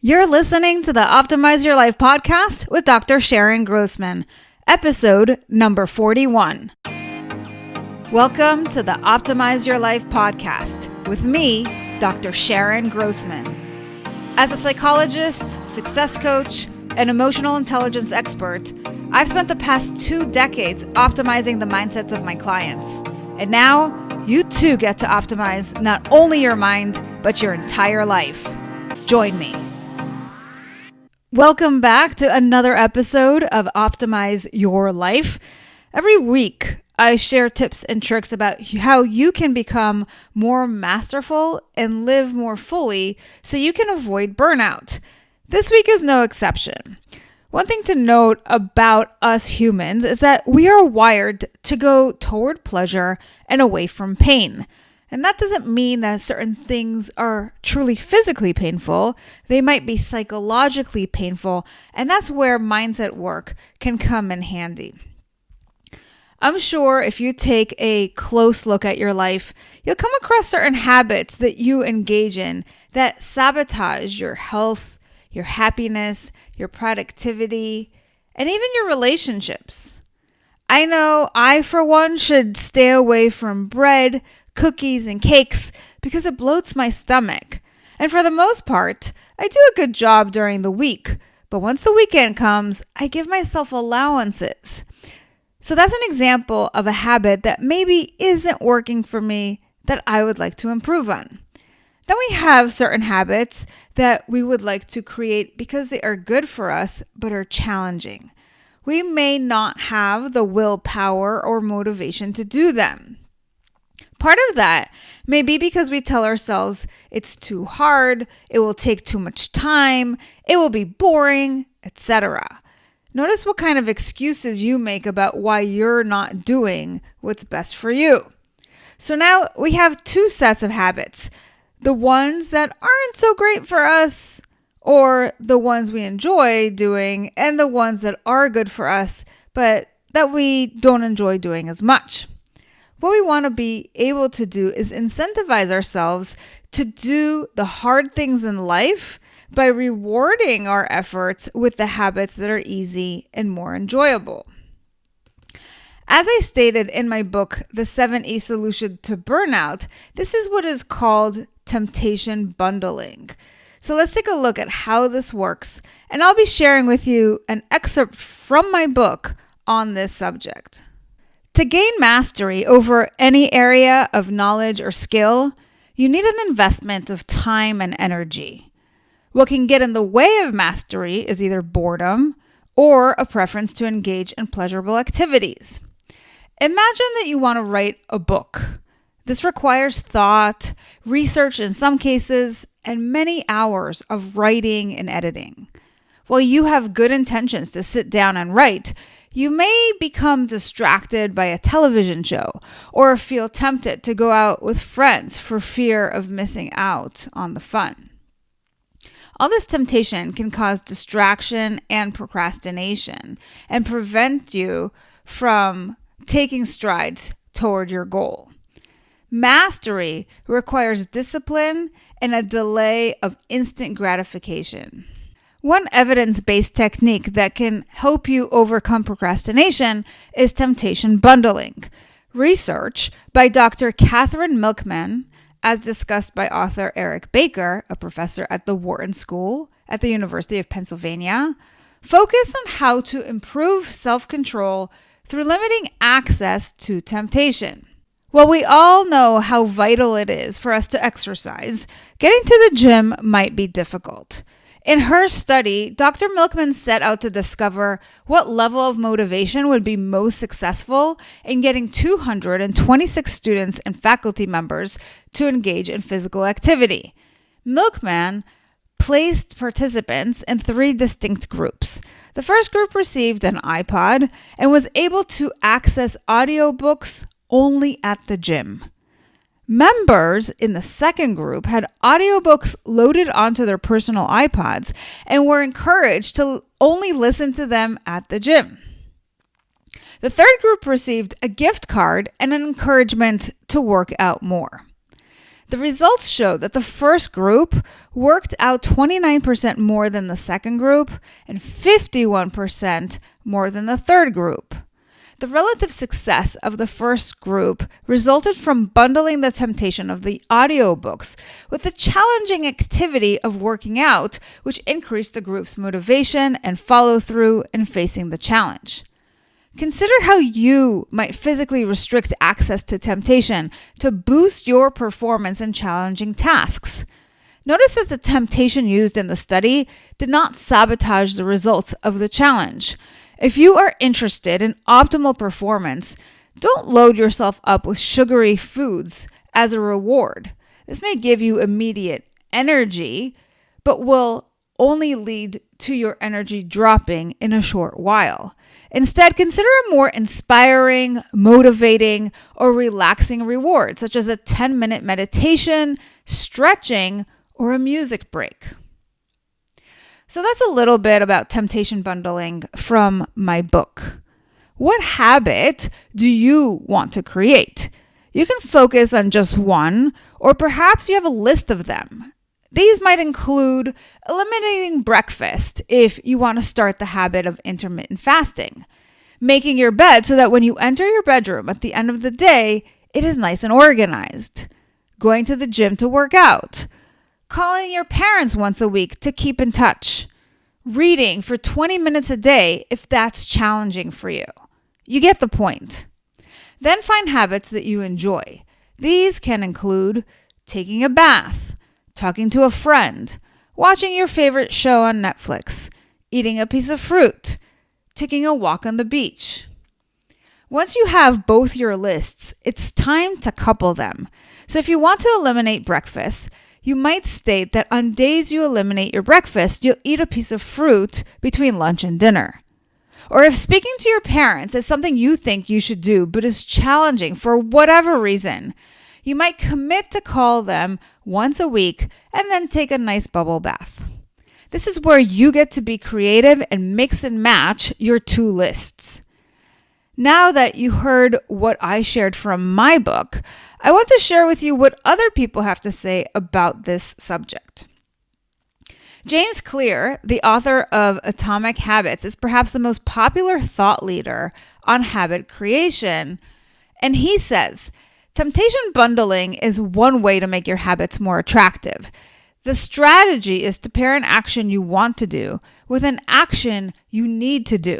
You're listening to the Optimize Your Life podcast with Dr. Sharon Grossman, episode number 41. Welcome to the Optimize Your Life podcast with me, Dr. Sharon Grossman. As a psychologist, success coach, and emotional intelligence expert, I've spent the past 2 decades optimizing the mindsets of my clients. And now, you too get to optimize not only your mind, but your entire life. Join me. Welcome back to another episode of Optimize Your Life. Every week, I share tips and tricks about how you can become more masterful and live more fully so you can avoid burnout. This week is no exception. One thing to note about us humans is that we are wired to go toward pleasure and away from pain. And that doesn't mean that certain things are truly physically painful. They might be psychologically painful, and that's where mindset work can come in handy. I'm sure if you take a close look at your life, you'll come across certain habits that you engage in that sabotage your health, your happiness, your productivity, and even your relationships. I know I, for one, should stay away from bread, cookies, and cakes because it bloats my stomach. And for the most part, I do a good job during the week. But once the weekend comes, I give myself allowances. So that's an example of a habit that maybe isn't working for me that I would like to improve on. Then we have certain habits that we would like to create because they are good for us but are challenging. We may not have the willpower or motivation to do them. Part of that may be because we tell ourselves it's too hard, it will take too much time, it will be boring, etc. Notice what kind of excuses you make about why you're not doing what's best for you. So now we have 2 sets of habits. The ones that aren't so great for us, or the ones we enjoy doing, and the ones that are good for us, but that we don't enjoy doing as much. What we want to be able to do is incentivize ourselves to do the hard things in life by rewarding our efforts with the habits that are easy and more enjoyable. As I stated in my book, The 7E Solution to Burnout, this is what is called temptation bundling. So let's take a look at how this works, and I'll be sharing with you an excerpt from my book on this subject. To gain mastery over any area of knowledge or skill, you need an investment of time and energy. What can get in the way of mastery is either boredom or a preference to engage in pleasurable activities. Imagine that you want to write a book. This requires thought, research in some cases, and many hours of writing and editing. While you have good intentions to sit down and write, you may become distracted by a television show or feel tempted to go out with friends for fear of missing out on the fun. All this temptation can cause distraction and procrastination and prevent you from taking strides toward your goal. Mastery requires discipline and a delay of instant gratification. One evidence-based technique that can help you overcome procrastination is temptation bundling. Research by Dr. Catherine Milkman, as discussed by author Eric Baker, a professor at the Wharton School at the University of Pennsylvania, focus on how to improve self-control through limiting access to temptation. While we all know how vital it is for us to exercise, getting to the gym might be difficult. In her study, Dr. Milkman set out to discover what level of motivation would be most successful in getting 226 students and faculty members to engage in physical activity. Milkman placed participants in 3 distinct groups. The first group received an iPod and was able to access audiobooks only at the gym. Members in the second group had audiobooks loaded onto their personal iPods and were encouraged to only listen to them at the gym. The third group received a gift card and an encouragement to work out more. The results show that the first group worked out 29% more than the second group and 51% more than the third group. The relative success of the first group resulted from bundling the temptation of the audiobooks with the challenging activity of working out, which increased the group's motivation and follow through in facing the challenge. Consider how you might physically restrict access to temptation to boost your performance in challenging tasks. Notice that the temptation used in the study did not sabotage the results of the challenge. If you are interested in optimal performance, don't load yourself up with sugary foods as a reward. This may give you immediate energy, but will only lead to your energy dropping in a short while. Instead, consider a more inspiring, motivating, or relaxing reward, such as a 10-minute meditation, stretching, or a music break. So that's a little bit about temptation bundling from my book. What habit do you want to create? You can focus on just one, or perhaps you have a list of them. These might include eliminating breakfast if you want to start the habit of intermittent fasting, making your bed so that when you enter your bedroom at the end of the day, it is nice and organized, going to the gym to work out, calling your parents once a week to keep in touch, reading for 20 minutes a day if that's challenging for you. You get the point. Then find habits that you enjoy. These can include taking a bath, talking to a friend, watching your favorite show on Netflix, eating a piece of fruit, taking a walk on the beach. Once you have both your lists, it's time to couple them. So if you want to eliminate breakfast, you might state that on days you eliminate your breakfast, you'll eat a piece of fruit between lunch and dinner. Or if speaking to your parents is something you think you should do but is challenging for whatever reason, you might commit to call them once a week and then take a nice bubble bath. This is where you get to be creative and mix and match your two lists. Now that you heard what I shared from my book, I want to share with you what other people have to say about this subject. James Clear, the author of Atomic Habits, is perhaps the most popular thought leader on habit creation. And he says, temptation bundling is one way to make your habits more attractive. The strategy is to pair an action you want to do with an action you need to do.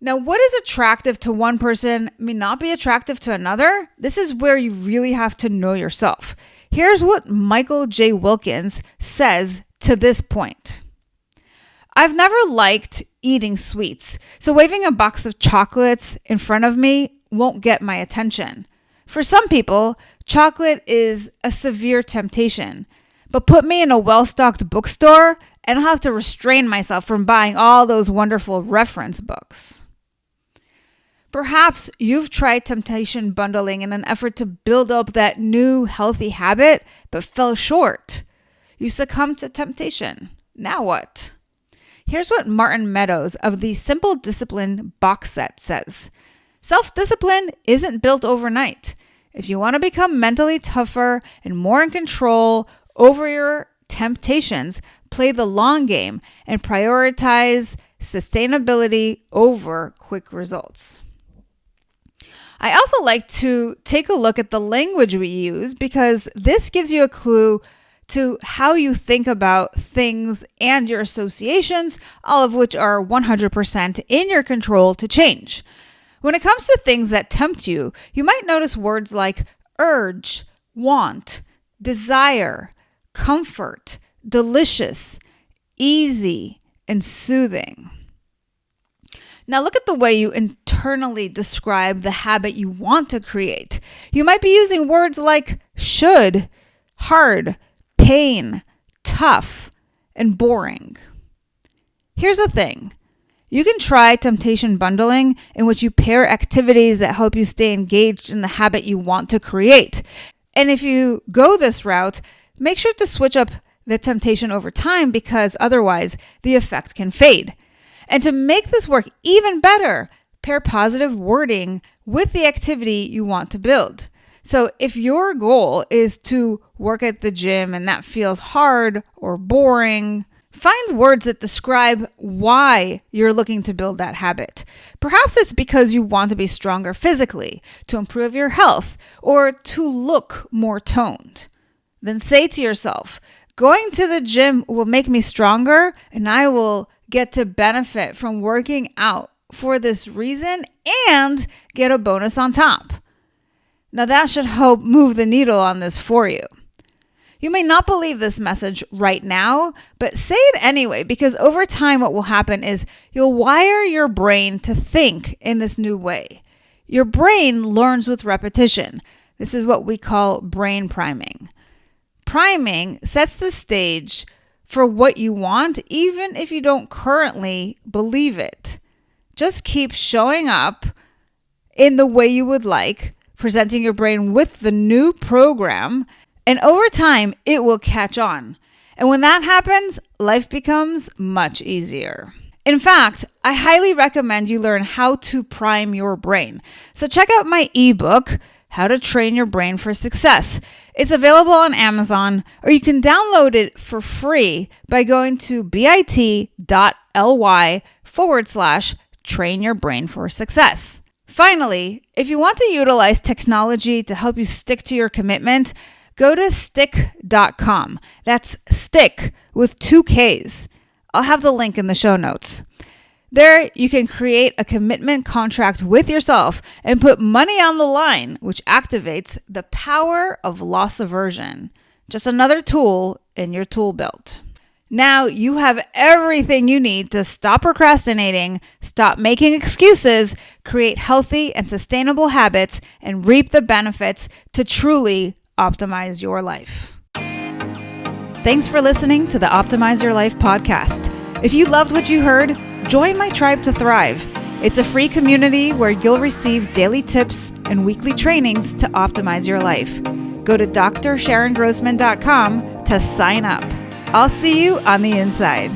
Now, what is attractive to one person may not be attractive to another. This is where you really have to know yourself. Here's what Michael J. Wilkins says to this point. I've never liked eating sweets, so waving a box of chocolates in front of me won't get my attention. For some people, chocolate is a severe temptation, but put me in a well-stocked bookstore and I'll have to restrain myself from buying all those wonderful reference books. Perhaps you've tried temptation bundling in an effort to build up that new healthy habit, but fell short. You succumbed to temptation. Now what? Here's what Martin Meadows of the Simple Discipline box set says. Self-discipline isn't built overnight. If you want to become mentally tougher and more in control over your temptations, play the long game and prioritize sustainability over quick results. I also like to take a look at the language we use because this gives you a clue to how you think about things and your associations, all of which are 100% in your control to change. When it comes to things that tempt you, you might notice words like urge, want, desire, comfort, delicious, easy, and soothing. Now look at the way you internally describe the habit you want to create. You might be using words like should, hard, pain, tough, and boring. Here's the thing. You can try temptation bundling, in which you pair activities that help you stay engaged in the habit you want to create. And if you go this route, make sure to switch up the temptation over time because otherwise the effect can fade. And to make this work even better, pair positive wording with the activity you want to build. So if your goal is to work at the gym and that feels hard or boring, find words that describe why you're looking to build that habit. Perhaps it's because you want to be stronger physically, to improve your health, or to look more toned. Then say to yourself, going to the gym will make me stronger and I will get to benefit from working out for this reason and get a bonus on top. Now that should help move the needle on this for you. You may not believe this message right now, but say it anyway, because over time what will happen is you'll wire your brain to think in this new way. Your brain learns with repetition. This is what we call brain priming. Priming sets the stage for what you want, even if you don't currently believe it. Just keep showing up in the way you would like, presenting your brain with the new program, and over time, it will catch on. And when that happens, life becomes much easier. In fact, I highly recommend you learn how to prime your brain. So check out my ebook, How to Train Your Brain for Success. It's available on Amazon, or you can download it for free by going to bit.ly/train your brain for success. Finally, if you want to utilize technology to help you stick to your commitment, go to stick.com. That's stick with 2 Ks. I'll have the link in the show notes. There, you can create a commitment contract with yourself and put money on the line, which activates the power of loss aversion. Just another tool in your tool belt. Now you have everything you need to stop procrastinating, stop making excuses, create healthy and sustainable habits, and reap the benefits to truly optimize your life. Thanks for listening to the Optimize Your Life podcast. If you loved what you heard, join my Tribe to Thrive. It's a free community where you'll receive daily tips and weekly trainings to optimize your life. Go to drsharongrossman.com to sign up. I'll see you on the inside.